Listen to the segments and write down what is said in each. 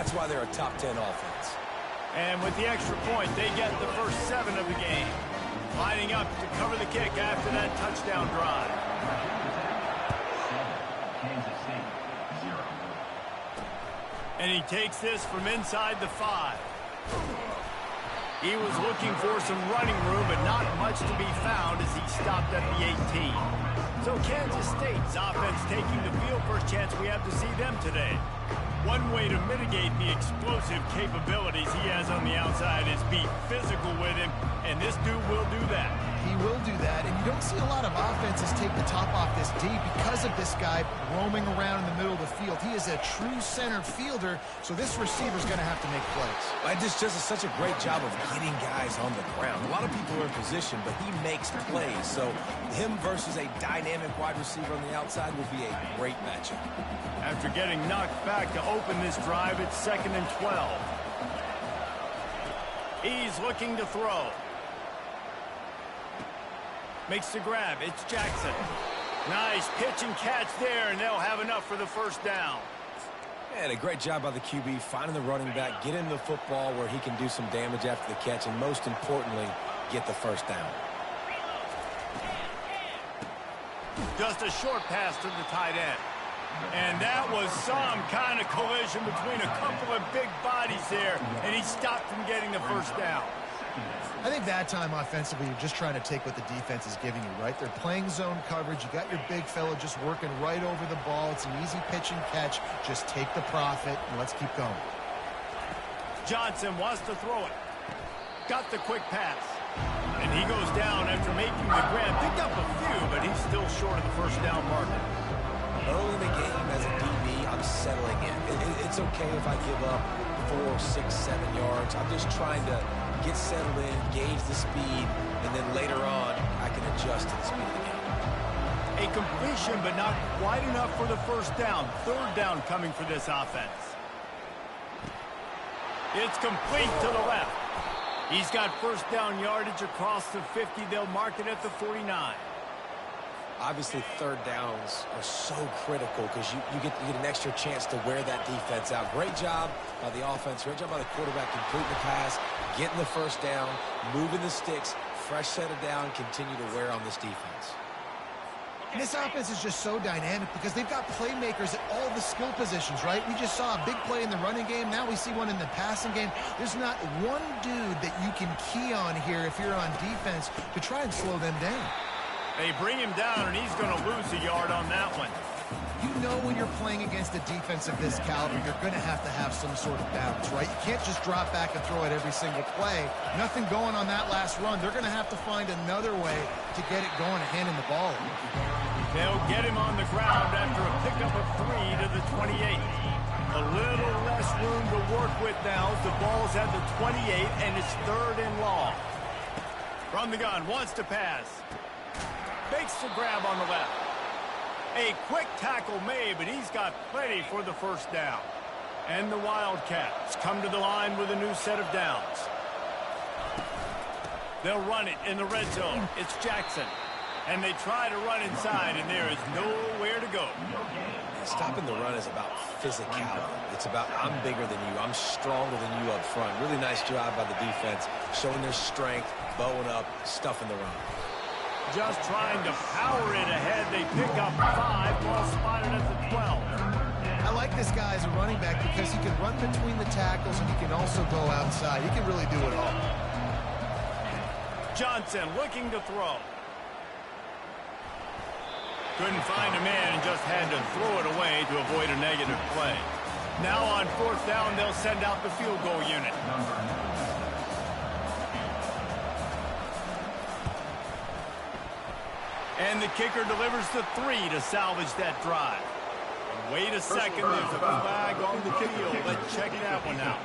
That's why they're a top 10 offense. And with the extra point, they get the first 7 of the game. Lining up to cover the kick after that touchdown drive. And he takes this from inside the 5. He was looking for some running room, but not much to be found as he stopped at the 18. So Kansas State's offense taking the field. First chance we have to see them today. One way to mitigate the explosive capabilities he has on the outside is be physical with him, and this dude will do that. He will do that, and you don't see a lot of offenses take the top off this D because of this guy roaming around in the middle of the field. He is a true center fielder, so this receiver's going to have to make plays. It just does such a great job of getting guys on the ground. A lot of people are in position, but he makes plays. So him versus a dynamic wide receiver on the outside will be a great matchup. After getting knocked back to open this drive, it's 2nd and 12. He's looking to throw. Makes the grab. It's Jackson. Nice pitch and catch there, and they'll have enough for the first down. And a great job by the QB, finding the running back, get him the football where he can do some damage after the catch, and most importantly, get the first down. Just a short pass to the tight end. And that was some kind of collision between a couple of big bodies there, and he stopped from getting the first down. I think that time offensively, you're just trying to take what the defense is giving you, right? They're playing zone coverage. You got your big fella just working right over the ball. It's an easy pitch and catch. Just take the profit, and let's keep going. Johnson wants to throw it. Got the quick pass. And he goes down after making the grab. Picked up a few, but he's still short of the first down marker. Early in the game as a DB, I'm settling in. It's okay if I give up 4, 6, 7 yards. I'm just trying to get settled in, gauge the speed, and then later on, I can adjust to the speed of the game. A completion, but not quite enough for the first down. 3rd down coming for this offense. It's complete to the left. He's got first down yardage across the 50. They'll mark it at the 49. Obviously, 3rd downs are so critical because you get an extra chance to wear that defense out. Great job by the offense. Great job by the quarterback completing the pass, getting the first down, moving the sticks, fresh set of down, continue to wear on this defense. And this offense is just so dynamic because they've got playmakers at all the skill positions, right? We just saw a big play in the running game. Now we see one in the passing game. There's not one dude that you can key on here if you're on defense to try and slow them down. They bring him down, and he's going to lose a yard on that one. You know when you're playing against a defense of this caliber, you're going to have some sort of balance, right? You can't just drop back and throw it every single play. Nothing going on that last run. They're going to have to find another way to get it going and hand him the ball. They'll get him on the ground after a pickup of 3 to the 28. A little less room to work with now as the ball's at the 28, and it's 3rd and long. From the gun, wants to pass. Makes the grab on the left. A quick tackle made, but he's got plenty for the first down. And the Wildcats come to the line with a new set of downs. They'll run it in the red zone. It's Jackson. And they try to run inside, and there is nowhere to go. Stopping the run is about physicality. It's about I'm bigger than you. I'm stronger than you up front. Really nice job by the defense, showing their strength, bowing up, stuffing the run. Just trying to power it ahead. They pick up 5, ball spotted at the 12. I like this guy as a running back because he can run between the tackles and he can also go outside. He can really do it all. Johnson looking to throw. Couldn't find a man and just had to throw it away to avoid a negative play. Now on 4th down, they'll send out the field goal unit. And the kicker delivers the 3 to salvage that drive. And wait a second, there's a flag on the field. Let's check that one out.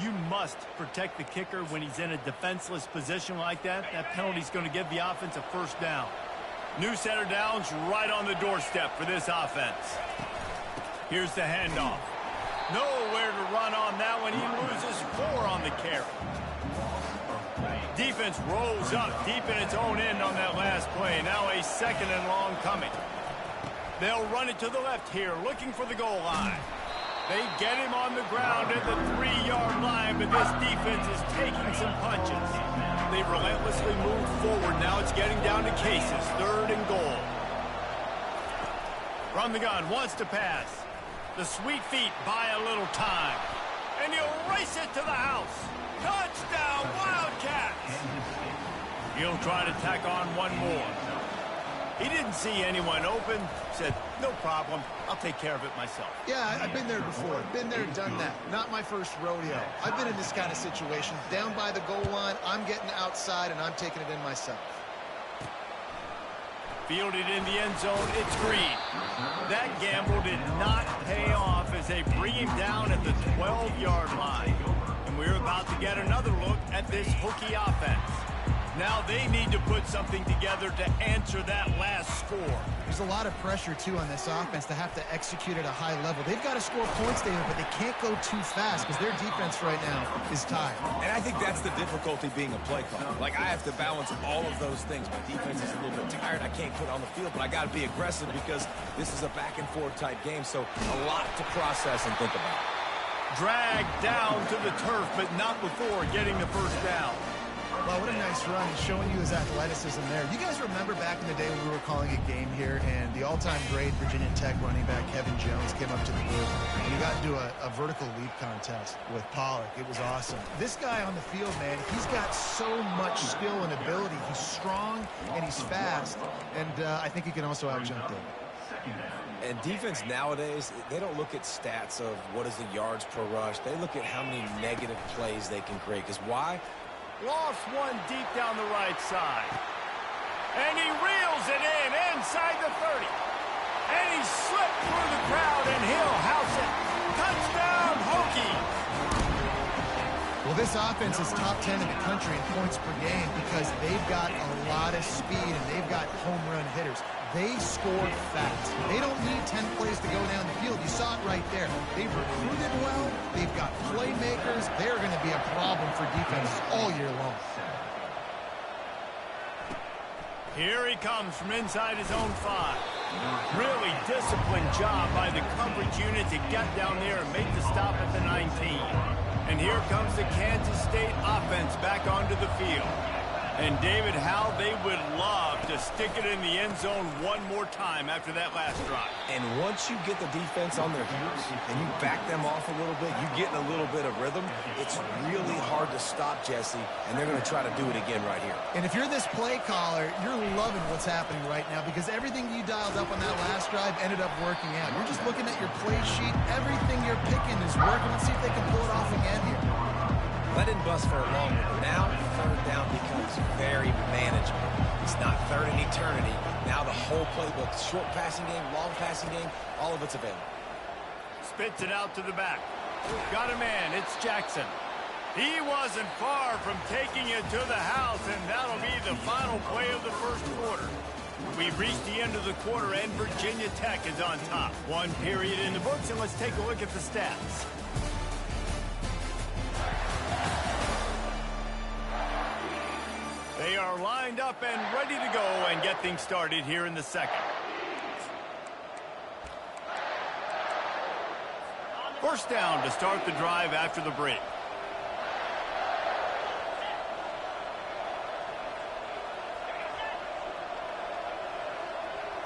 You must protect the kicker when he's in a defenseless position like that. That penalty's going to give the offense a first down. New set of downs right on the doorstep for this offense. Here's the handoff. Nowhere to run on that one. He loses 4 on the carry. Defense rolls up deep in its own end on that last play. Now a 2nd and long coming. They'll run it to the left here, looking for the goal line. They get him on the ground at the 3-yard line, but this defense is taking some punches. They relentlessly move forward. Now it's getting down to Cases. 3rd and goal. From the gun, wants to pass. The sweet feet buy a little time. And he'll race it to the house. Touchdown, Wildcats! He'll try to tack on one more. He didn't see anyone open. Said, no problem. I'll take care of it myself. Yeah, I've been there before. Been there, done that. Not my first rodeo. I've been in this kind of situation. Down by the goal line, I'm getting outside, and I'm taking it in myself. Fielded in the end zone, it's Green. That gamble did not pay off as they bring him down at the 12-yard line. And we're about to get another look at this Hokie offense. Now they need to put something together to answer that last score. There's a lot of pressure, too, on this offense to have to execute at a high level. They've got to score points, David, but they can't go too fast because their defense right now is tired. And I think that's the difficulty being a play caller. Like, I have to balance all of those things. My defense is a little bit tired. I can't put on the field, but I got to be aggressive because this is a back-and-forth type game, so a lot to process and think about. Dragged down to the turf, but not before getting the first down. Well, what a nice run. He's showing you his athleticism there. You guys remember back in the day when we were calling a game here and the all-time great Virginia Tech running back Kevin Jones came up to the group and he got into a vertical leap contest with Pollock. It was awesome. This guy on the field, man, he's got so much skill and ability. He's strong and he's fast, and I think he can also out-jump David. And defense nowadays, they don't look at stats of what is the yards per rush. They look at how many negative plays they can create. Because why? Lost one deep down the right side. And he reels it in inside the 30. And he slipped through the crowd, and he'll house it. Touchdown, Hokie! Well, this offense is top 10 in the country in points per game because they've got a lot of speed and they've got home run hitters. They score fast. They don't need 10 plays to go down the field. You saw it right there. They've recruited well. They've got playmakers. They're going to be a problem for defenses all year long. Here he comes from inside his own 5. Really disciplined job by the coverage unit to get down there and make the stop at the 19. And here comes the Kansas State offense back onto the field. And David, how they would love to stick it in the end zone one more time after that last drive. And once you get the defense on their heels and you back them off a little bit, you get in a little bit of rhythm, it's really hard to stop, Jesse, and they're going to try to do it again right here. And if you're this play caller, you're loving what's happening right now because everything you dialed up on that last drive ended up working out. You're just looking at your play sheet. Everything you're picking is working. Let's see if they can pull it off again here. That didn't bust for a long one. Now, 3rd down becomes very manageable. It's not 3rd in eternity. Now the whole playbook, short passing game, long passing game, all of it's available. Spits it out to the back. Got a man. It's Jackson. He wasn't far from taking it to the house, and that'll be the final play of the first quarter. We've reached the end of the quarter, and Virginia Tech is on top. One period in the books, and let's take a look at the stats. They are lined up and ready to go and get things started here in the second. First down to start the drive after the break.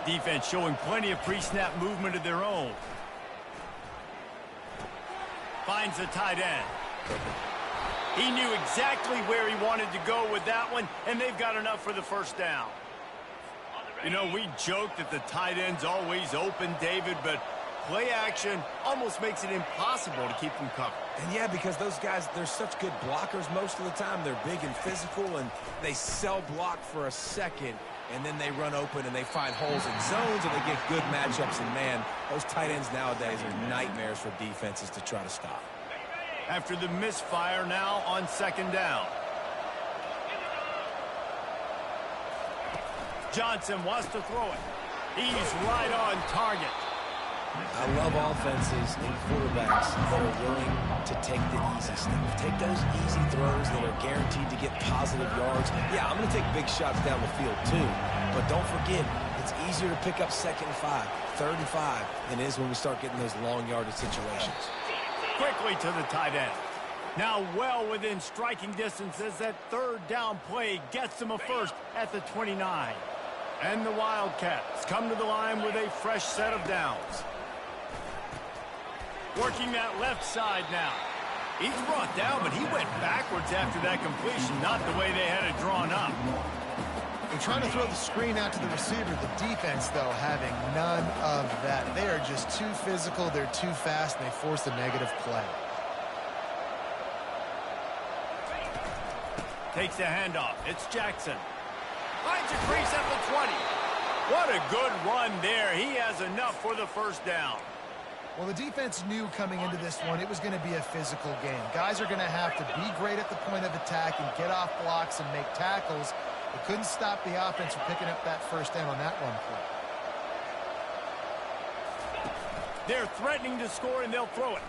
Defense showing plenty of pre-snap movement of their own. Finds the tight end. He knew exactly where he wanted to go with that one, and they've got enough for the first down. You know, we joke that the tight end's always open, David, but play action almost makes it impossible to keep them covered. And yeah, because those guys, they're such good blockers most of the time. They're big and physical, and they sell block for a second, and then they run open and they find holes in zones, and they get good matchups. And, man, those tight ends nowadays are nightmares for defenses to try to stop. After the misfire, now on 2nd down. Johnson wants to throw it. He's right on target. I love offenses and quarterbacks that are willing to take the easy stuff. Take those easy throws that are guaranteed to get positive yards. Yeah, I'm going to take big shots down the field too. But don't forget, It's easier to pick up 2nd and 5, 3rd and 5 than it is when we start getting those long yardage situations. Quickly to the tight end. Now well within striking distance as that 3rd down play gets them a first at the 29. And the Wildcats come to the line with a fresh set of downs. Working that left side now. He's brought down, but he went backwards after that completion, not the way they had it drawn up. They're trying to throw the screen out to the receiver. The defense, though, having none of that. They are just too physical, they're too fast, and they force a negative play. Takes the handoff. It's Jackson. Finds a crease at the 20. What a good run there. He has enough for the first down. Well, the defense knew coming into this one it was going to be a physical game. Guys are going to have to be great at the point of attack and get off blocks and make tackles. They couldn't stop the offense from picking up that first down on that one play. They're threatening to score, and they'll throw it.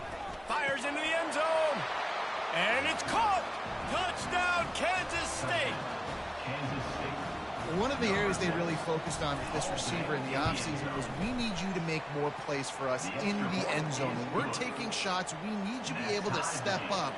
Fires into the end zone. And it's caught. Touchdown, Kansas State. One of the areas they really focused on with this receiver in the offseason was we need you to make more plays for us in the end zone. When we're taking shots, we need you to be able to step up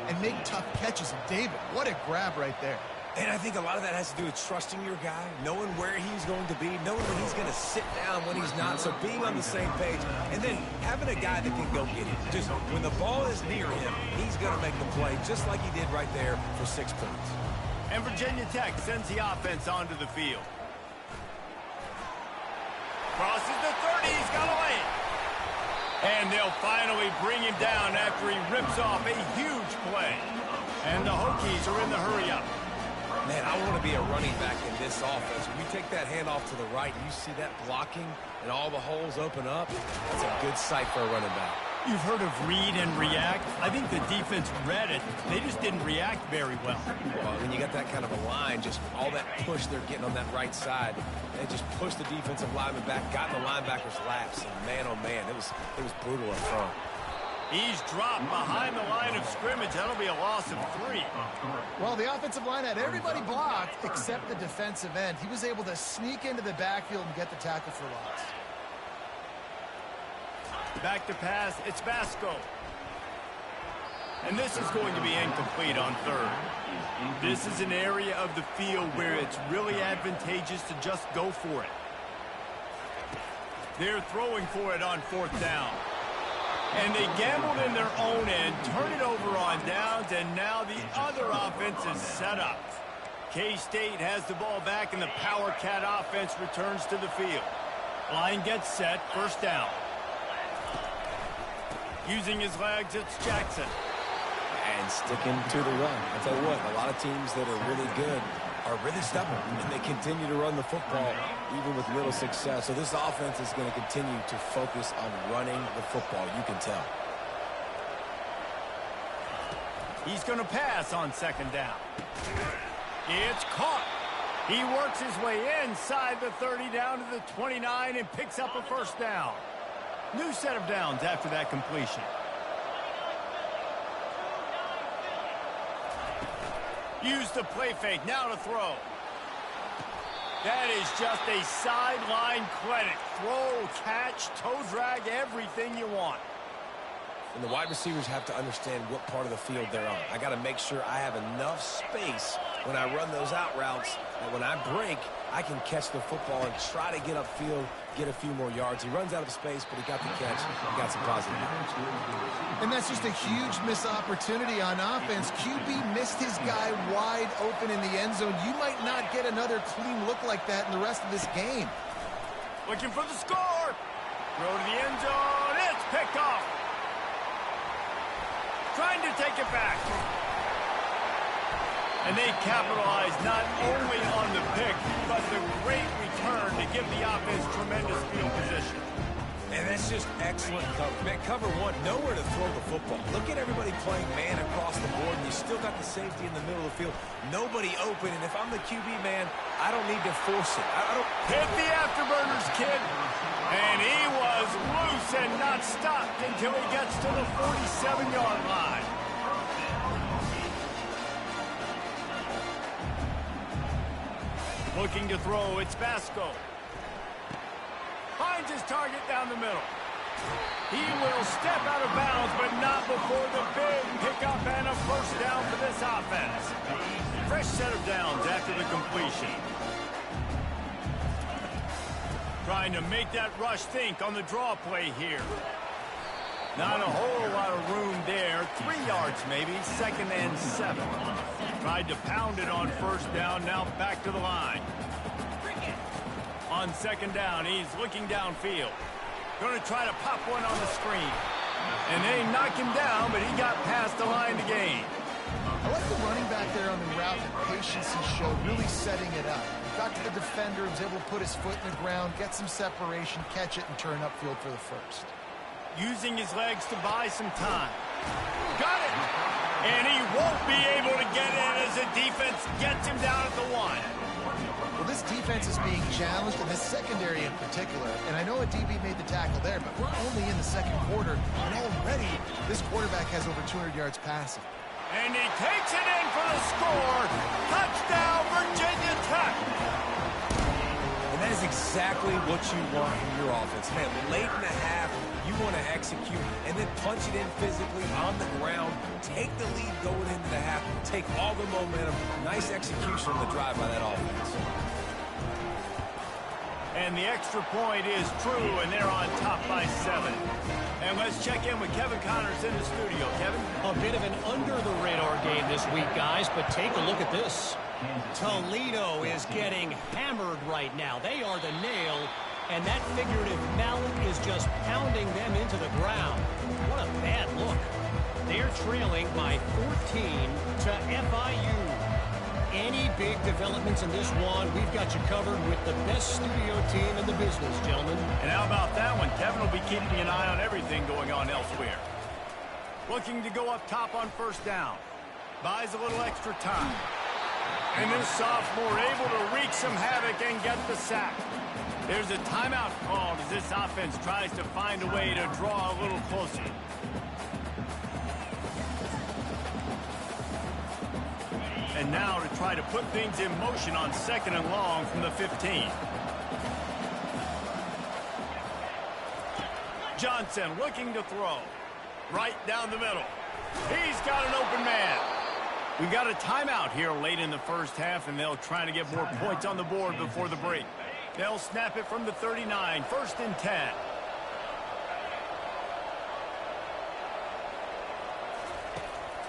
and make tough catches. And David, what a grab right there. And I think a lot of that has to do with trusting your guy, knowing where he's going to be, knowing when he's going to sit down, when he's not, so being on the same page, and then having a guy that can go get it. Just when the ball is near him, he's going to make the play, just like he did right there for 6 points. And Virginia Tech sends the offense onto the field. Crosses the 30, he's got to lay it. And they'll finally bring him down after he rips off a huge play. And the Hokies are in the hurry-up. Man, I want to be a running back in this offense. When you take that handoff to the right, you see that blocking and all the holes open up. That's a good sight for a running back. You've heard of read and react. I think the defense read it. They just didn't react very well. Well, when you got that kind of a line, just all that push they're getting on that right side, they just pushed the defensive lineman back, got in the linebacker's laps, and man, oh man, it was brutal up front. He's dropped behind the line of scrimmage. That'll be a loss of 3. Well, the offensive line had everybody blocked except the defensive end. He was able to sneak into the backfield and get the tackle for loss. Back to pass, it's Vasco. And this is going to be incomplete on 3rd. This is an area of the field where it's really advantageous to just go for it. They're throwing for it on 4th down. And they gambled in their own end, turn it over on downs, and now the other offense is set up. K-State has the ball back, and the Power Cat offense returns to the field. Line gets set, 1st down. Using his legs, it's Jackson. And sticking to the run. I'll tell you what, a lot of teams that are really good are really stubborn, and they continue to run the football even with little success. So this offense is going to continue to focus on running the football. You can tell. He's going to pass on 2nd down. It's caught. He works his way inside the 30 down to the 29 and picks up a 1st down. New set of downs after that completion. Use the play fake, now to throw. That is just a sideline credit. Throw, catch, toe drag, everything you want. And the wide receivers have to understand what part of the field they're on. I got to make sure I have enough space when I run those out routes that when I break, I can catch the football and try to get upfield, get a few more yards. He runs out of space, but he got the catch. He got some positive. And that's just a huge missed opportunity on offense. QB missed his guy wide open in the end zone. You might not get another clean look like that in the rest of this game. Looking for the score. Throw to the end zone. It's picked off. Trying to take it back. And they capitalize not only on the pick, but the great return to give the offense tremendous field position. And that's just excellent cover. Man, cover one, nowhere to throw the football. Look at everybody playing man across the board, and you still got the safety in the middle of the field. Nobody open, and if I'm the QB, man, I don't need to force it. I don't hit the afterburners, kid. And he was loose and not stopped until he gets to the 47-yard line. Looking to throw, it's Vasco. finds his target down the middle. He will step out of bounds, but not before the big pickup and a first down for this offense. Fresh set of downs after the completion. Trying to make that rush think on the draw play here. Not a whole lot of room there. 3 yards maybe, 2nd and 7. Tried to pound it on first down, now back to the line. On 2nd down, he's looking downfield. Going to try to pop one on the screen. And they knock him down, but he got past the line to gain. I like the running back there on the route and patience he showed, really setting it up. Got to the defender, was able to put his foot in the ground, get some separation, catch it, and turn upfield for the first. Using his legs to buy some time. Got it! And he won't be able to get in as the defense gets him down at the 1. Well, this defense is being challenged, and this secondary in particular. And I know a DB made the tackle there, but we're only in the 2nd quarter, and already this quarterback has over 200 yards passing. And he takes it in for the score. Touchdown, Virginia Tech. And that is exactly what you want from your offense. Man, late in the half, you want to execute and then punch it in physically on the ground. Take the lead going into the half. Take all the momentum. Nice execution on the drive by that offense. And the extra point is true, and they're on top by 7. And let's check in with Kevin Connors in the studio. Kevin? A bit of an under-the-radar game this week, guys, but take a look at this. Toledo is getting hammered right now. They are the nail, and that figurative mallet is just pounding them into the ground. What a bad look. They're trailing by 14 to FIU. Any big developments in this one, we've got you covered with the best studio team in the business, gentlemen. And how about that one? Kevin will be keeping an eye on everything going on elsewhere. Looking to go up top on first down. Buys a little extra time. And this sophomore able to wreak some havoc and get the sack. There's a timeout called as this offense tries to find a way to draw a little closer. And now to try to put things in motion on 2nd and long from the 15. Johnson looking to throw. Right down the middle. He's got an open man. We got a timeout here late in the first half, and they'll try to get more points on the board before the break. They'll snap it from the 39, 1st and 10.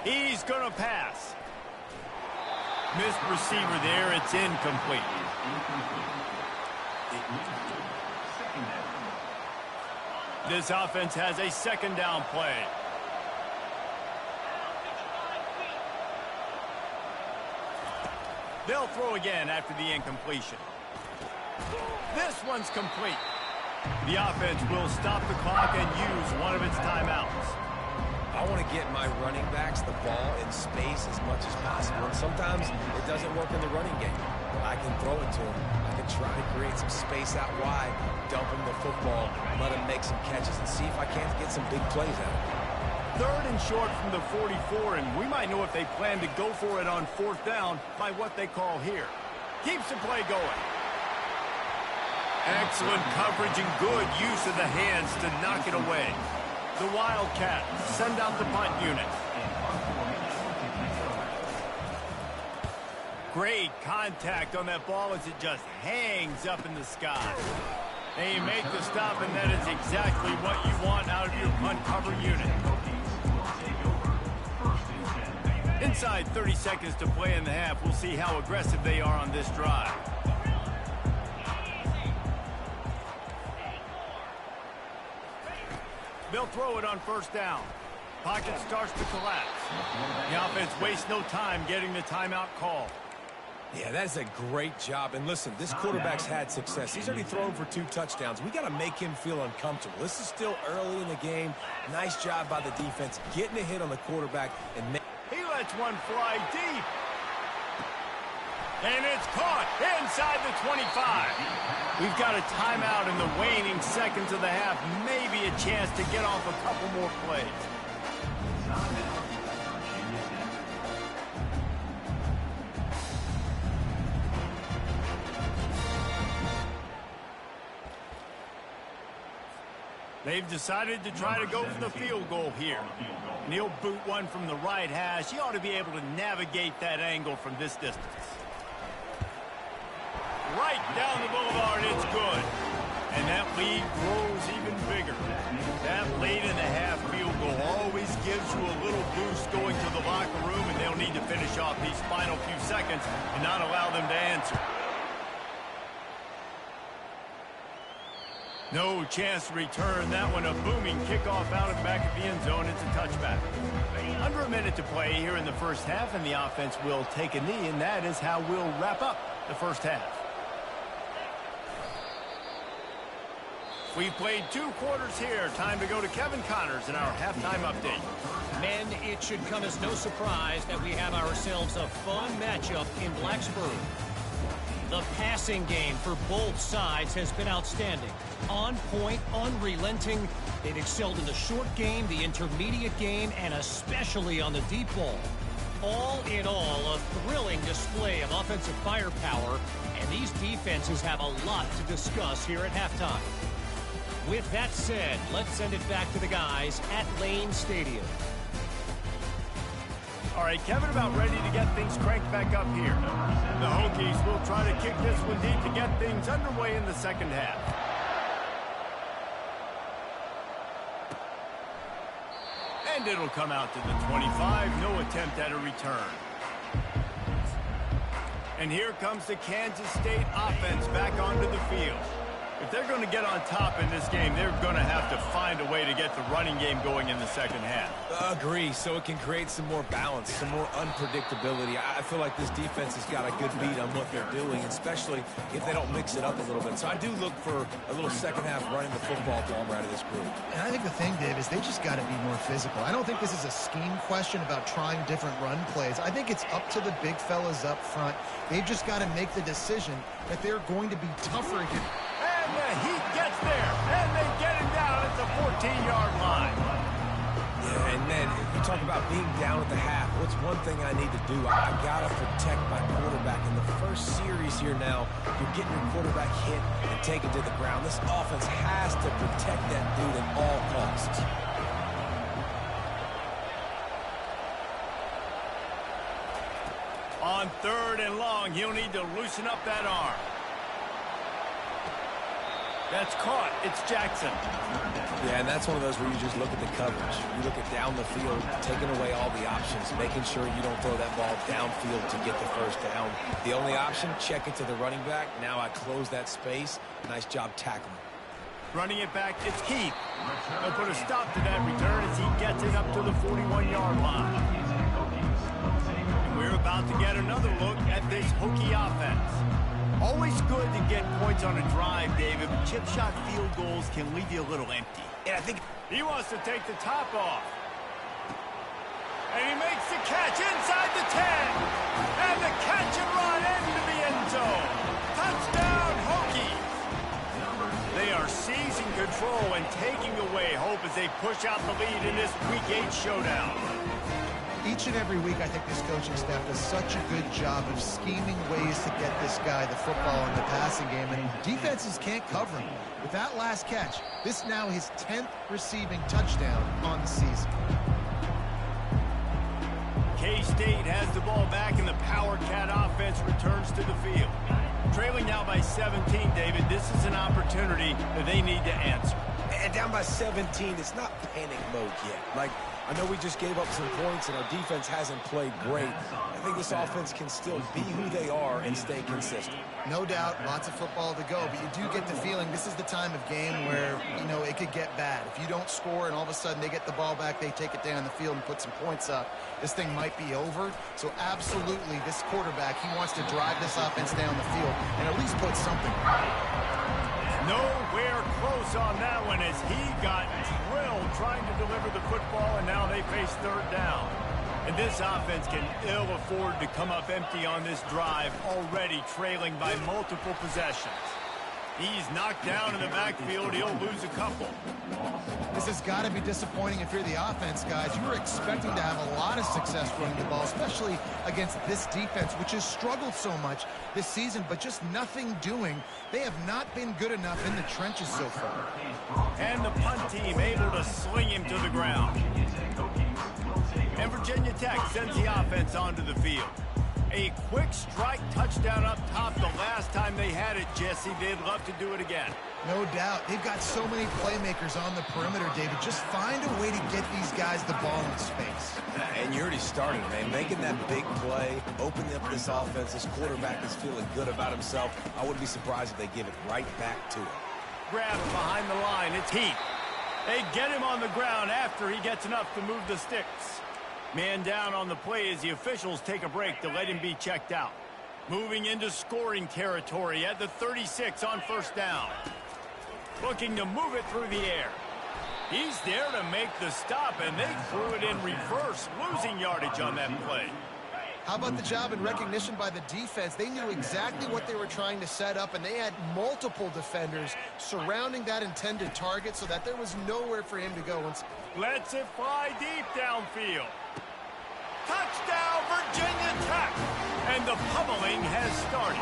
He's going to pass. Missed receiver there. It's incomplete. This offense has a 2nd down play. They'll throw again after the incompletion. This one's complete. The offense will stop the clock and use one of its timeouts. I want to get my running backs the ball in space as much as possible. And sometimes it doesn't work in the running game. I can throw it to them. I can try to create some space out wide, dump them the football, let them make some catches, and see if I can't get some big plays out of it. 3rd and short from the 44, and we might know if they plan to go for it on 4th down by what they call here. Keeps the play going. Excellent coverage and good use of the hands to knock it away. The Wildcats send out the punt unit. Great contact on that ball as it just hangs up in the sky. They make the stop, and that is exactly what you want out of your punt cover unit. Inside 30 seconds to play in the half. We'll see how aggressive they are on this drive. They'll throw it on 1st down. Pocket starts to collapse. The offense wastes no time getting the timeout call. Yeah, that's a great job. And listen, this quarterback's had success. He's already thrown for 2 touchdowns. We got to make him feel uncomfortable. This is still early in the game. Nice job by the defense getting a hit on the quarterback and he lets one fly deep. And it's caught inside the 25. We've got a timeout in the waning seconds of the half. Maybe a chance to get off a couple more plays. They've decided to try to go for the field goal here. And he'll boot one from the right hash. He ought to be able to navigate that angle from this distance. Right down the boulevard, it's good. And that lead grows even bigger. That late-in-the-half field goal always gives you a little boost going to the locker room, and they'll need to finish off these final few seconds and not allow them to answer. No chance to return that one. A booming kickoff out of the back of the end zone. It's a touchback. Under a minute to play here in the first half, and the offense will take a knee, and that is how we'll wrap up the first half. We've played 2 quarters here. Time to go to Kevin Connors in our halftime update. Men, it should come as no surprise that we have ourselves a fun matchup in Blacksburg. The passing game for both sides has been outstanding. On point, unrelenting. They've excelled in the short game, the intermediate game, and especially on the deep ball. All in all, a thrilling display of offensive firepower, and these defenses have a lot to discuss here at halftime. With that said, let's send it back to the guys at Lane Stadium. All right, Kevin, about ready to get things cranked back up here. The Hokies will try to kick this one deep to get things underway in the second half. And it'll come out to the 25. No attempt at a return. And here comes the Kansas State offense back onto the field. If they're going to get on top in this game, they're going to have to find a way to get the running game going in the second half. Agree, so it can create some more balance, some more unpredictability. I feel like this defense has got a good beat on what they're doing, especially if they don't mix it up a little bit. So I do look for a little second half running the football ball out of this group. And I think the thing, Dave, is they just got to be more physical. I don't think this is a scheme question about trying different run plays. I think it's up to the big fellas up front. They've just got to make the decision that they're going to be tougher again. And the Heat gets there, and they get him down at the 14-yard line. Yeah, and then you talk about being down at the half. What's one thing I need to do? I got to protect my quarterback. In the first series here now, you're getting your quarterback hit and taken to the ground. This offense has to protect that dude at all costs. On 3rd and long, he'll need to loosen up that arm. That's caught. It's Jackson. Yeah, and that's one of those where you just look at the coverage. You look at down the field, taking away all the options, making sure you don't throw that ball downfield to get the first down. The only option, check it to the running back. Now I close that space. Nice job tackling. Running it back, it's Heath. They'll put a stop to that return as he gets it up to the 41-yard line. And we're about to get another look at this Hokie offense. Always good to get points on a drive, David, but chip shot field goals can leave you a little empty. And I think he wants to take the top off. And he makes the catch inside the 10. And the catch and run into the end zone. Touchdown, Hokies. They are seizing control and taking away hope as they push out the lead in this Week 8 showdown. Each and every week, I think this coaching staff does such a good job of scheming ways to get this guy the football in the passing game, and defenses can't cover him. With that last catch, this now his 10th receiving touchdown on the season. K-State has the ball back, and the Power Cat offense returns to the field. Trailing now by 17, David, this is an opportunity that they need to answer. And down by 17, it's not panic mode yet. Like, I know we just gave up some points and our defense hasn't played great. I think this offense can still be who they are and stay consistent. No doubt, lots of football to go, but you do get the feeling this is the time of game where, you know, it could get bad. If you don't score and all of a sudden they get the ball back, they take it down the field and put some points up, this thing might be over. So absolutely, this quarterback, he wants to drive this offense down the field and at least put something. Nowhere close on that one as he got drilled trying to deliver the football, and now they face 3rd down. And this offense can ill afford to come up empty on this drive, already trailing by multiple possessions. He's knocked down in the backfield. He'll lose a couple. This has got to be disappointing if you're the offense, guys. You were expecting to have a lot of success running the ball, especially against this defense, which has struggled so much this season, but just nothing doing. They have not been good enough in the trenches so far. And the punt team able to sling him to the ground. And Virginia Tech sends the offense onto the field. A quick strike touchdown up top the last time they had it, Jesse. They'd love to do it again. No doubt. They've got so many playmakers on the perimeter, David. Just find a way to get these guys the ball in space. And you already started, man. Making that big play, opening up this offense. This quarterback is feeling good about himself. I wouldn't be surprised if they give it right back to him. Grabbed behind the line. It's Heath. They get him on the ground after he gets enough to move the sticks. Man down on the play as the officials take a break to let him be checked out. Moving into scoring territory at the 36 on first down. Looking to move it through the air. He's there to make the stop, and they threw it in reverse, losing yardage on that play. How about the job and recognition by the defense? They knew exactly what they were trying to set up, and they had multiple defenders surrounding that intended target so that there was nowhere for him to go. Lets it fly deep downfield. Touchdown, Virginia Tech! And the pummeling has started.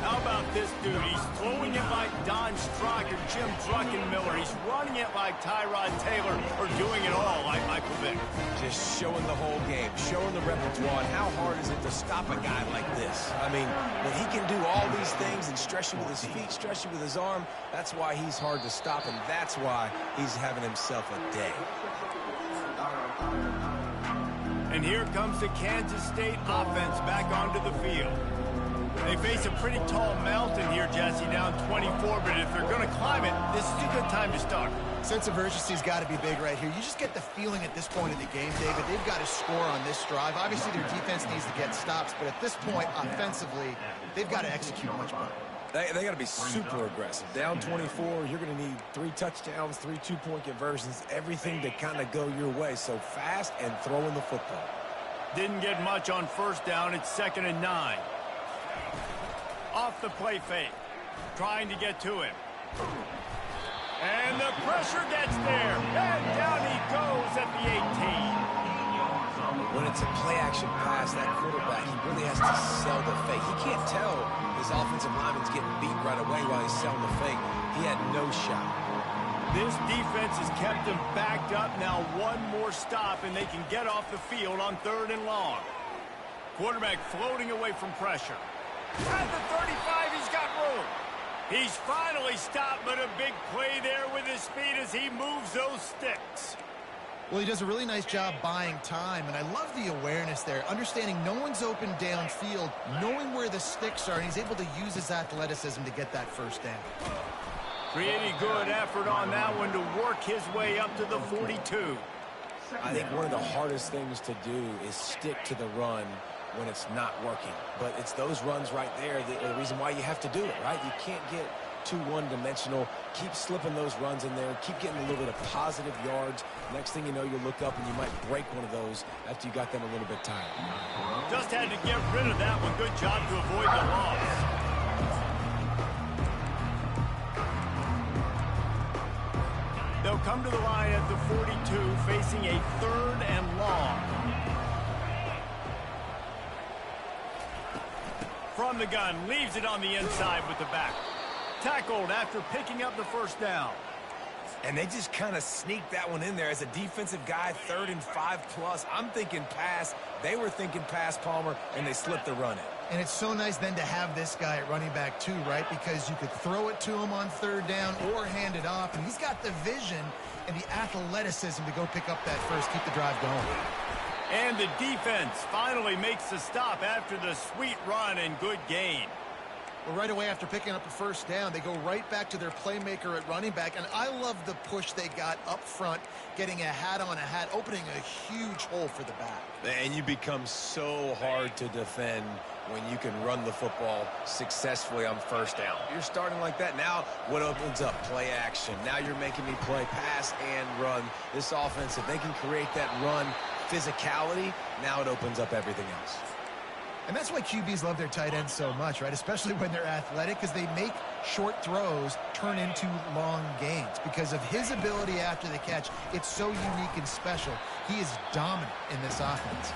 How about this dude? He's throwing it like Don Strock or Jim Druckenmiller. He's running it like Tyrod Taylor, or doing it all like Michael Vick. Just showing the whole game, showing the repertoire. And how hard is it to stop a guy like this? I mean, when he can do all these things and stretch you with his feet, stretch you with his arm, that's why he's hard to stop, and that's why he's having himself a day. And here comes the Kansas State offense back onto the field. They face a pretty tall mountain here, Jesse, down 24, but if they're going to climb it, this is a good time to start. Sense of urgency's got to be big right here. You just get the feeling at this point in the game, David, they've got to score on this drive. Obviously, their defense needs to get stops, but at this point, offensively, they've got to execute much better. They got to be super aggressive. Down 24, you're going to need 3 touchdowns, 3 two-point conversions, everything to kind of go your way. So fast and throwing the football. Didn't get much on first down. It's 2nd and 9. Off the play fake. Trying to get to him. And the pressure gets there. And down he goes at the 18. When it's a play-action pass, that quarterback, he really has to sell the fake. He can't tell his offensive lineman's getting beat right away while he's selling the fake. He had no shot. This defense has kept them backed up. Now one more stop, and they can get off the field on 3rd and long. Quarterback floating away from pressure. At the 35, he's got room. He's finally stopped, but a big play there with his speed as he moves those sticks. Well, he does a really nice job buying time, and I love the awareness there, understanding no one's open downfield, knowing where the sticks are, and he's able to use his athleticism to get that first down. Pretty good effort on that one to work his way up to the 42. I think one of the hardest things to do is stick to the run when it's not working. But it's those runs right there that are the reason why you have to do it, right? You can't get too one-dimensional. Keep slipping those runs in there. Keep getting a little bit of positive yards. Next thing you know, you look up and you might break one of those after you got them a little bit tired. Just had to get rid of that one. Good job to avoid the loss. They'll come to the line at the 42, facing a 3rd and long. From the gun, leaves it on the inside with the back. Tackled after picking up the first down. And they just kind of sneaked that one in there as a defensive guy, 3rd and 5+. I'm thinking pass. They were thinking pass, Palmer, and they slipped the run in. And it's so nice then to have this guy at running back too, right? Because you could throw it to him on 3rd down or hand it off, and he's got the vision and the athleticism to go pick up that first, keep the drive going. And the defense finally makes the stop after the sweet run and good gain. Well, right away after picking up a first down, they go right back to their playmaker at running back. And I love the push they got up front, getting a hat on a hat, opening a huge hole for the back. And you become so hard to defend when you can run the football successfully on first down. You're starting like that. Now what opens up? Play action. Now you're making me play pass and run. This offense, if they can create that run physicality, now it opens up everything else. And that's why QBs love their tight ends so much, right? Especially when they're athletic, because they make short throws turn into long gains. Because of his ability after the catch, it's so unique and special. He is dominant in this offense.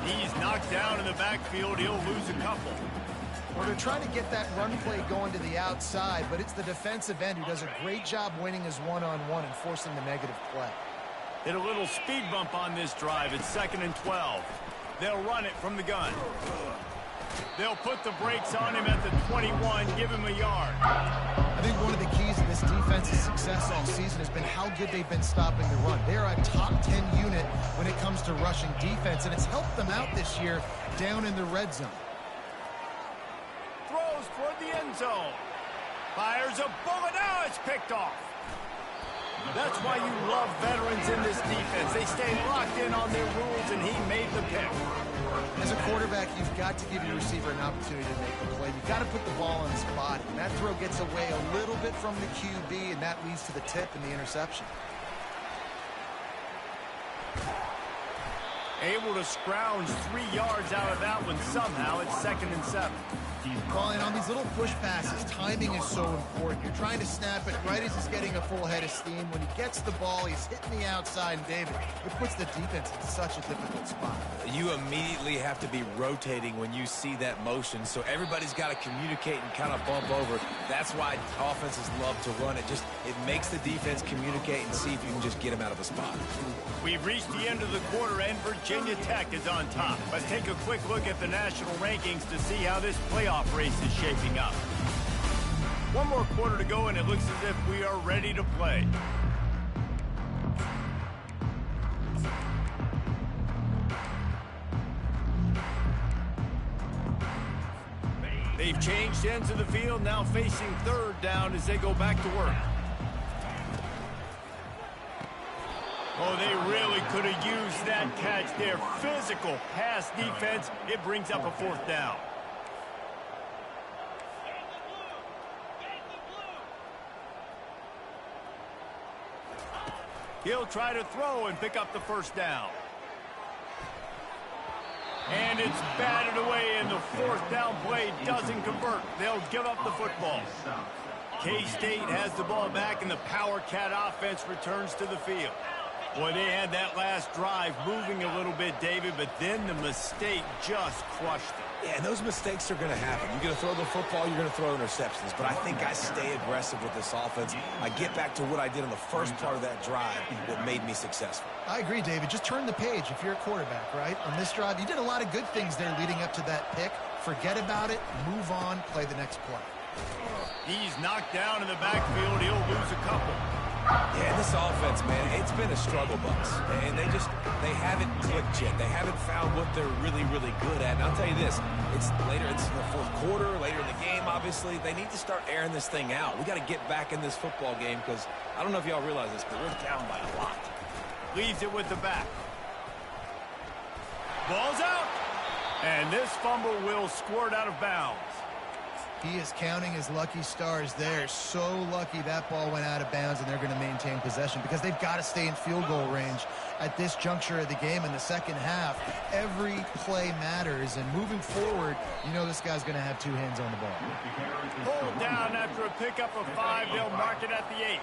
He's knocked down in the backfield. He'll lose a couple. Well, they're trying to get that run play going to the outside, but it's the defensive end who does a great job winning his one-on-one and forcing the negative play. Hit a little speed bump on this drive. It's 2nd and 12. They'll run it from the gun. They'll put the brakes on him at the 21, give him a yard. I think one of the keys to this defense's success all season has been how good they've been stopping the run. They're a top 10 unit when it comes to rushing defense, and it's helped them out this year down in the red zone. Throws toward the end zone. Fires a bullet. Now it's picked off. That's why you love veterans in this defense. They stay locked in on their rules, and he made the pick. As a quarterback, you've got to give your receiver an opportunity to make the play. You've got to put the ball on his body. And that throw gets away a little bit from the QB, and that leads to the tip and the interception. Able to scrounge 3 yards out of that one somehow. It's 2nd and 7. Well, and on these little push passes, timing is so important. You're trying to snap it right as he's getting a full head of steam. When he gets the ball, he's hitting the outside, and David, it puts the defense in such a difficult spot. You immediately have to be rotating when you see that motion, so everybody's got to communicate and kind of bump over. That's why offenses love to run it. It makes the defense communicate and see if you can just get him out of a spot. We've reached the end of the quarter, and Virginia Tech is on top. Let's take a quick look at the national rankings to see how this playoff race is shaping up. One more quarter to go, and it looks as if we are ready to play. They've changed ends of the field, now facing 3rd down as they go back to work. Oh, they really could have used that catch there. Physical pass defense. It brings up a 4th down. He'll try to throw and pick up the 1st down. And it's batted away, and the 4th down play doesn't convert. They'll give up the football. K-State has the ball back, and the Power Cat offense returns to the field. Boy, they had that last drive moving a little bit, David, but then the mistake just crushed them. Yeah, and those mistakes are going to happen. You're going to throw the football, you're going to throw interceptions. But I think I stay aggressive with this offense. I get back to what I did on the first part of that drive that made me successful. I agree, David. Just turn the page if you're a quarterback, right? On this drive, you did a lot of good things there leading up to that pick. Forget about it, move on, play the next play. He's knocked down in the backfield. He'll lose a couple. Yeah, this offense, man, it's been a struggle bus. And they haven't clicked yet. They haven't found what they're really, really good at. And I'll tell you this, it's the 4th quarter, later in the game, obviously. They need to start airing this thing out. We got to get back in this football game because I don't know if y'all realize this, but we're down by a lot. Leaves it with the back. Ball's out. And this fumble will squirt out of bounds. He is counting his lucky stars there. So lucky that ball went out of bounds, and they're going to maintain possession because they've got to stay in field goal range at this juncture of the game in the second half. Every play matters, and moving forward, you know this guy's going to have 2 hands on the ball. Pulled down after a pickup of 5. They'll mark it at the 8.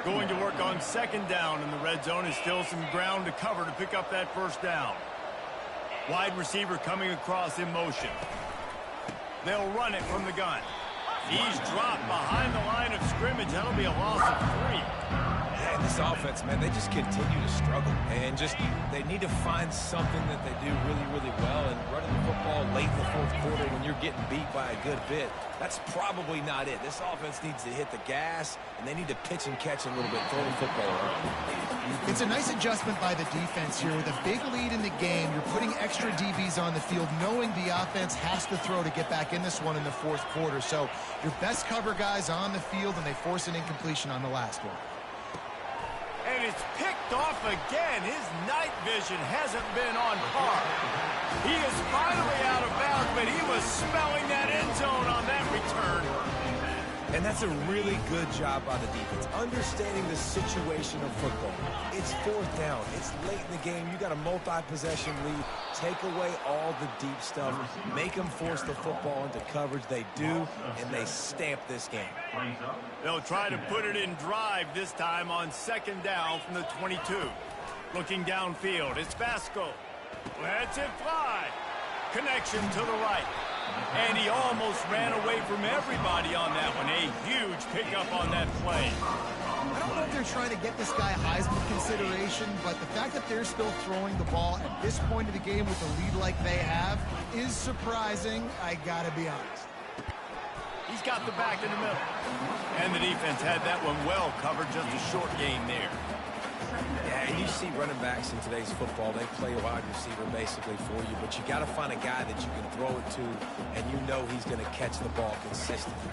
Going to work on 2nd down in the red zone. Is still some ground to cover to pick up that 1st down. Wide receiver coming across in motion. They'll run it from the gun. He's dropped behind the line of scrimmage. That'll be a loss of 3. And this offense, man, they just continue to struggle. And they need to find something that they do really, really well. And running the football late in the 4th quarter when you're getting beat by a good bit, that's probably not it. This offense needs to hit the gas, and they need to pitch and catch a little bit, throw the football around. It's a nice adjustment by the defense here. With a big lead in the game, you're putting extra DBs on the field, knowing the offense has to throw to get back in this one in the 4th quarter. So your best cover guys on the field, and they force an incompletion on the last one. And it's picked off again. His night vision hasn't been on par. He is finally out of bounds, but he was smelling that end zone on that return. And that's a really good job by the defense, understanding the situation of football. It's fourth down. It's late in the game. You got a multi-possession lead. Take away all the deep stuff. Make them force the football into coverage. They do, and they stamp this game. They'll try to put it in drive this time on second down from the 22. Looking downfield, it's Vasco. Lets it fly. Connection to the right. And he almost ran away from everybody on that one. A huge pickup on that play. I don't know if they're trying to get this guy Heisman consideration, but the fact that they're still throwing the ball at this point of the game with a lead like they have is surprising, I gotta be honest. He's got the back in the middle. And the defense had that one well covered, just a short gain there. Yeah, and you see running backs in today's football, they play a wide receiver basically for you, but you got to find a guy that you can throw it to, and you know he's going to catch the ball consistently.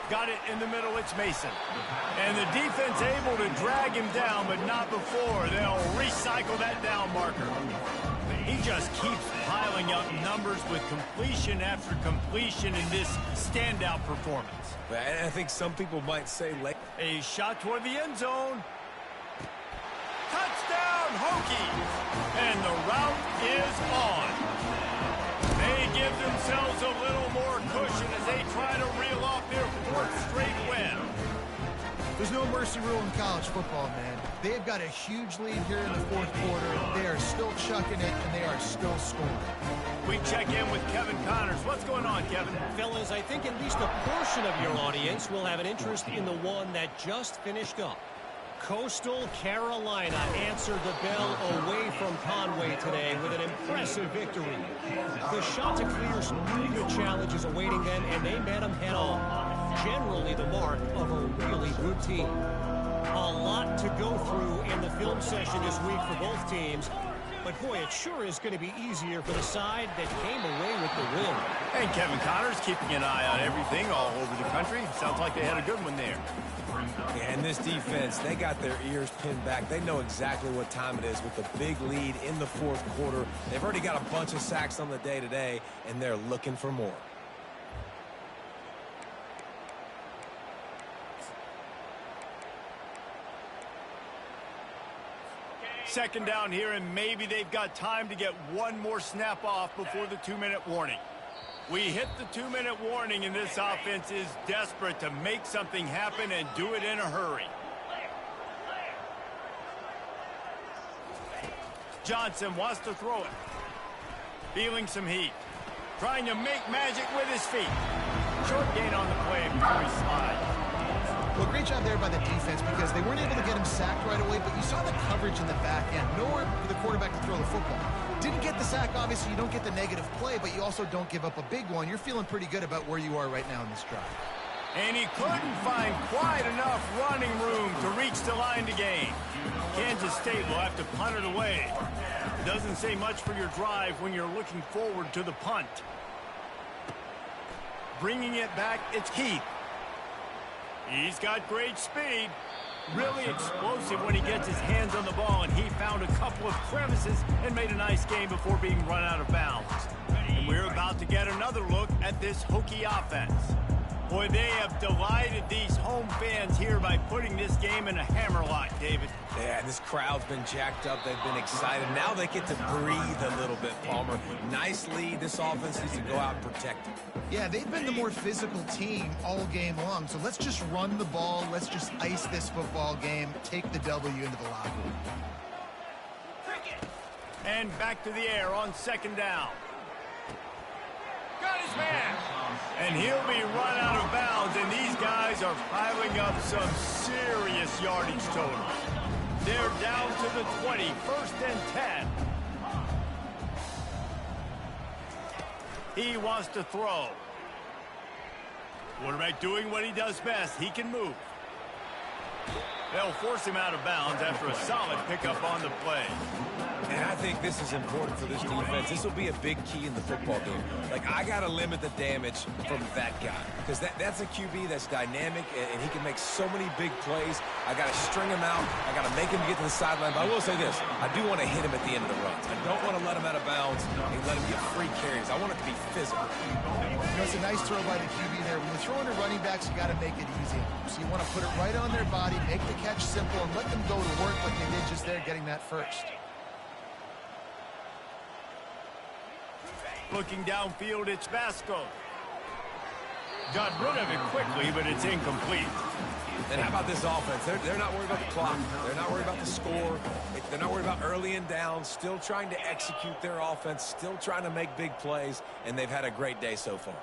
Got it in the middle, it's Mason. And the defense able to drag him down, but not before. They'll recycle that down marker. He just keeps piling up numbers with completion after completion in this standout performance. And I think some people might say late. A shot toward the end zone. Touchdown, Hokies! And the route is on. They give themselves a little more cushion as they try to reel off their fourth straight win. There's no mercy rule in college football, man. They've got a huge lead here in the fourth quarter. They are still chucking it, and they are still scoring. We check in with Kevin Connors. What's going on, Kevin? Fellas, I think at least a portion of your audience will have an interest in the one that just finished up. Coastal Carolina answered the bell away from Conway today with an impressive victory. The Chanticleers knew the challenges awaiting them, and they met them head-on. Generally the mark of a really good team. A lot to go through in the film session this week for both teams. But, boy, it sure is going to be easier for the side that came away with the win. And Kevin Connors keeping an eye on everything all over the country. Sounds like they had a good one there. Yeah, and this defense, they got their ears pinned back. They know exactly what time it is with the big lead in the fourth quarter. They've already got a bunch of sacks on the day today, and they're looking for more. Second down here, and maybe they've got time to get one more snap off before the 2-minute warning. We hit the 2-minute warning, and this offense is desperate to make something happen and do it in a hurry. Johnson wants to throw it. Feeling some heat. Trying to make magic with his feet. Short gain on the play before he slides. Well, great job there by the defense because they weren't able to get him sacked right away, but you saw the coverage in the back end. Nowhere for the quarterback to throw the football. Didn't get the sack, obviously. You don't get the negative play, but you also don't give up a big one. You're feeling pretty good about where you are right now in this drive. And he couldn't find quite enough running room to reach the line to gain. Kansas State will have to punt it away. It doesn't say much for your drive when you're looking forward to the punt. Bringing it back, it's Heath. He's got great speed. Really explosive when he gets his hands on the ball, and he found a couple of crevices and made a nice game before being run out of bounds. And we're about to get another look at this Hokie offense. Boy, they have delighted these home fans here by putting this game in a hammerlock, David. Yeah, this crowd's been jacked up. They've been excited. Now they get to breathe a little bit, Palmer. Nice lead. This offense needs to go out and protect it. Yeah, they've been the more physical team all game long. So let's just run the ball. Let's just ice this football game. Take the W into the locker room. And back to the air on second down. Got his man. And he'll be run out of bounds, and these guys are piling up some serious yardage totals. They're down to the 20, 1st and 10. He wants to throw. Quarterback doing what he does best. He can move. They'll force him out of bounds after a solid pickup on the play. And I think this is important for this defense. This will be a big key in the football game. Like, I got to limit the damage from that guy because that's a QB that's dynamic, and he can make so many big plays. I got to string him out. I got to make him get to the sideline. But I will say this. I do want to hit him at the end of the runs. I don't want to let him out of bounds and let him get free carries. I want it to be physical. You know, it's a nice throw by the QB there. When you're throwing to running backs, you got to make it easy. So you want to put it right on their body, make the catch simple, and let them go to work like they did just there, getting that first. Looking downfield, it's Vasco. Got rid of it quickly, but it's incomplete. And how about this offense? They're not worried about the clock. They're not worried about the score. They're not worried about early and down. Still trying to execute their offense. Still trying to make big plays. And they've had a great day so far.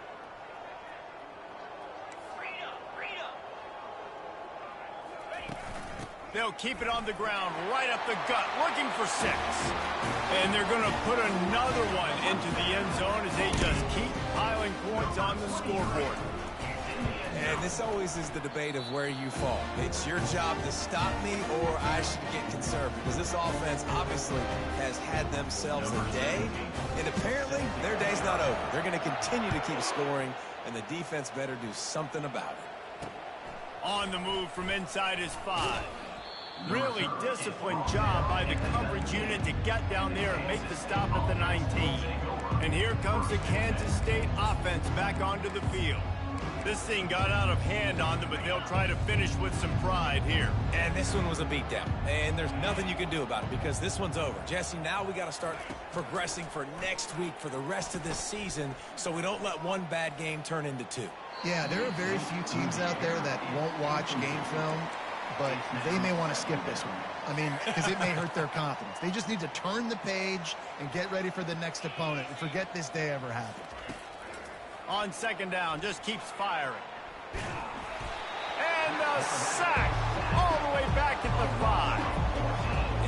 They'll keep it on the ground, right up the gut, looking for 6. And they're going to put another one into the end zone as they just keep piling points on the scoreboard. And this always is the debate of where you fall. It's your job to stop me, or I should get conservative. Because this offense obviously has had themselves a day. And apparently, their day's not over. They're going to continue to keep scoring, and the defense better do something about it. On the move from inside his 5. Really disciplined job by the coverage unit to get down there and make the stop at the 19. And here comes the Kansas State offense back onto the field. This thing got out of hand on them, but they'll try to finish with some pride here. And this one was a beatdown. And there's nothing you can do about it because this one's over. Jesse, now we got to start progressing for next week for the rest of this season so we don't let one bad game turn into 2. Yeah, there are very few teams out there that won't watch game film, but they may want to skip this one. I mean, because it may hurt their confidence. They just need to turn the page and get ready for the next opponent and forget this day ever happened. On second down, just keeps firing. And a sack all the way back at the 5.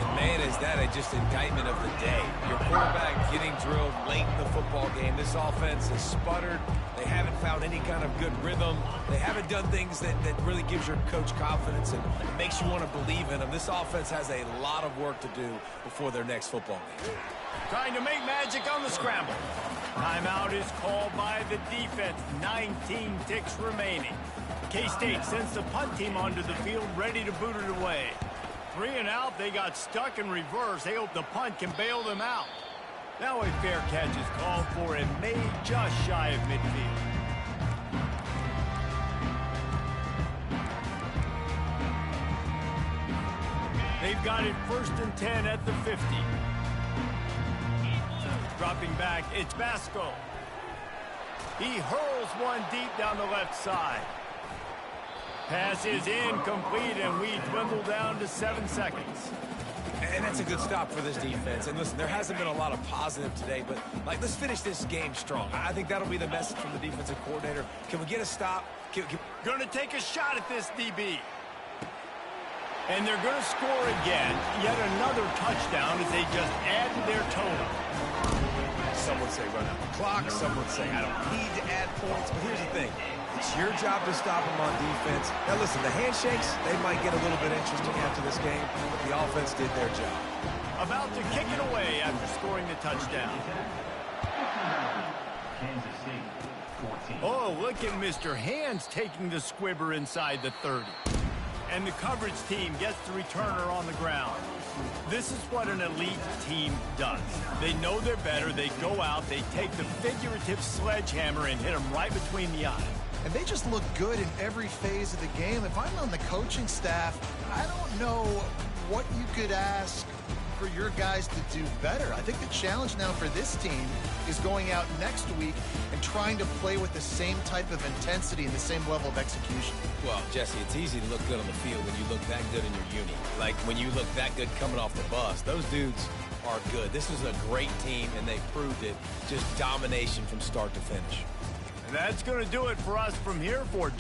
And man, is that just indictment of the day. Your quarterback getting drilled late in the football game. This offense has sputtered. They haven't found any kind of good rhythm. They haven't done things that really gives your coach confidence and makes you want to believe in them. This offense has a lot of work to do before their next football game. Trying to make magic on the scramble. Timeout is called by the defense. 19 ticks remaining. K-State sends the punt team onto the field, ready to boot it away. 3 and out, they got stuck in reverse. They hope the punt can bail them out. Now a fair catch is called for and made just shy of midfield. They've got it 1st and 10 at the 50. Dropping back, it's Vasco. He hurls one deep down the left side. Pass is incomplete, and we dwindle down to 7 seconds. And that's a good stop for this defense. And listen, there hasn't been a lot of positive today, but let's finish this game strong. I think that'll be the message from the defensive coordinator. Can we get a stop? Going to take a shot at this DB. And they're going to score again. Yet another touchdown as they just add to their total. Some would say run out the clock. Some would say I don't need to add points. But here's the thing. It's your job to stop them on defense. Now, listen, the handshakes, they might get a little bit interesting after this game, but the offense did their job. About to kick it away after scoring the touchdown. Oh, look at Mr. Hands taking the squibber inside the 30. And the coverage team gets the returner on the ground. This is what an elite team does. They know they're better. They go out, they take the figurative sledgehammer and hit them right between the eyes. And they just look good in every phase of the game. If I'm on the coaching staff, I don't know what you could ask for your guys to do better. I think the challenge now for this team is going out next week and trying to play with the same type of intensity and the same level of execution. Well, Jesse, it's easy to look good on the field when you look that good in your uni. Like when you look that good coming off the bus. Those dudes are good. This is a great team, and they proved it. Just domination from start to finish. And that's going to do it for us from here for